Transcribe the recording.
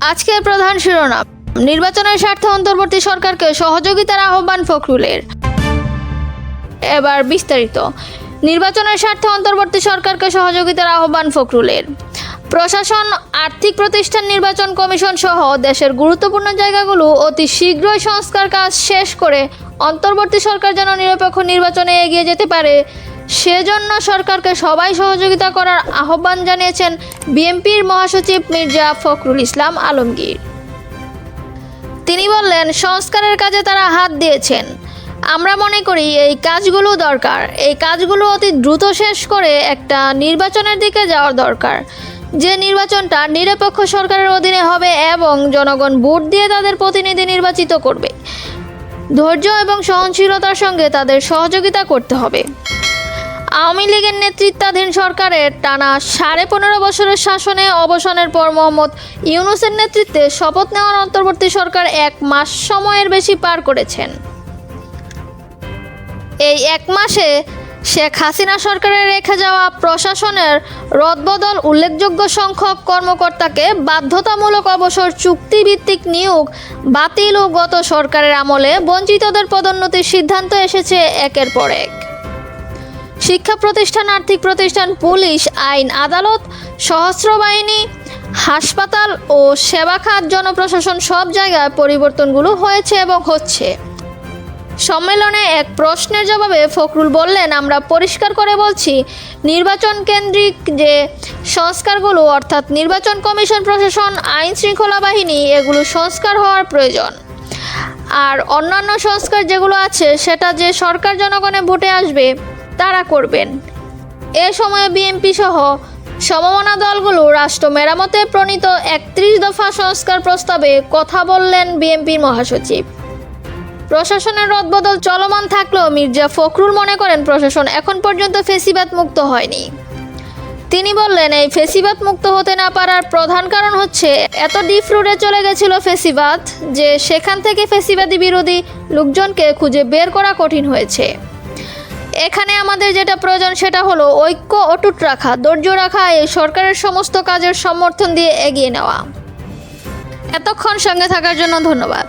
আজকের প্রধান শিরোনাম, নির্বাচনের স্বার্থে অন্তর্বর্তী সরকারকে সহযোগিতার আহ্বান ফখরুলের। এবার বিস্তারিত। নির্বাচনের স্বার্থে অন্তর্বর্তী সরকারকে সহযোগিতার আহ্বান ফখরুলের। প্রশাসন, আর্থিক প্রতিষ্ঠান, নির্বাচন কমিশন সহ দেশের গুরুত্বপূর্ণ জায়গাগুলো অতি শীঘ্রই সংস্কার কাজ শেষ করে অন্তর্বর্তী সরকার যেন নিরপেক্ষ নির্বাচনে এগিয়ে যেতে পারে, সেজন্য সরকারকে সবাই সহযোগিতা করার আহ্বান জানিয়েছেন বিএনপির মহাসচিব মির্জা ফখরুল ইসলাম আলমগীর। তিনি বললেন, সংস্কারের কাজে তারা হাত দিয়েছেন। আমরা মনে করি এই কাজগুলো দরকার। এই কাজগুলো অতি দ্রুত শেষ করে একটা নির্বাচনের দিকে যাওয়ার দরকার, যে নির্বাচনটা নিরপেক্ষ সরকারের অধীনে হবে এবং জনগণ ভোট দিয়ে তাদের প্রতিনিধি নির্বাচিত করবে। ধৈর্য এবং সহনশীলতার সঙ্গে তাদের সহযোগিতা করতে হবে। আওয়ামী লীগের নেতৃত্বাধীন সরকারের টানা 15.5 বছরের শাসনে অবসানের পর মোহাম্মদ ইউনূসের নেতৃত্বে শপথ নেওয়ার অন্তর্বর্তী সরকার 1 মাস সময়ের বেশি পার করেছেন। এই 1 মাসে শেখ হাসিনা সরকারের রেখে যাওয়া প্রশাসনের রদবদল, উল্লেখযোগ্য সংখ্যক কর্মকর্তাকে বাধ্যতামূলক অবসর, চুক্তিভিত্তিক নিয়োগ বাতিল ও গত সরকারের আমলে বঞ্চিতদের পদোন্নতির সিদ্ধান্ত এসেছে একের পর এক। শিক্ষা প্রতিষ্ঠান, আর্থিক প্রতিষ্ঠান, পুলিশ, আইন আদালত, সশস্ত্র বাহিনী, হাসপাতাল ও সেবা খাত, জনপ্রশাসন সব জায়গায় পরিবর্তনগুলো হয়েছে এবং হচ্ছে। সম্মেলনে এক প্রশ্নের জবাবে ফখরুল বললেন, আমরা পরিষ্কার করে বলছি, নির্বাচন কেন্দ্রিক যে সংস্কারগুলো অর্থাৎ নির্বাচন কমিশন, প্রশাসন, আইন শৃঙ্খলা বাহিনী, এগুলো সংস্কার হওয়ার প্রয়োজন। আর অন্যান্য সংস্কার যেগুলো আছে সেটা যে সরকার জনগণের ভোটে আসবে তারা করবেন। এ সময়ে বিএনপি সহ সমমনা দলগুলো রাষ্ট্র মেরামতে প্রণীত 31 দফা সংস্কার প্রস্তাবে কথা বললেন বিএনপির মহাসচিব। প্রশাসনের রদবদল চলমান থাকলেও মির্জা ফখরুল মনে করেন প্রশাসন এখন পর্যন্ত ফেসিবাদ মুক্ত হয়নি। তিনি বললেন, এই ফেসিবাদ মুক্ত হতে না পারার প্রধান কারণ হচ্ছে এত ডিপ রুটে চলে গেছিল ফেসিবাদ যে সেখান থেকে ফেসিবাদী বিরোধী লোকজনকে খুঁজে বের করা কঠিন হয়েছে। এখানে আমাদের যেটা প্রয়োজন সেটা হলো ঐক্য অটুট রাখা, ধৈর্য রাখা, এই সরকারের সমস্ত কাজের সমর্থন দিয়ে এগিয়ে নেওয়া। এতক্ষণ সঙ্গে থাকার জন্য ধন্যবাদ।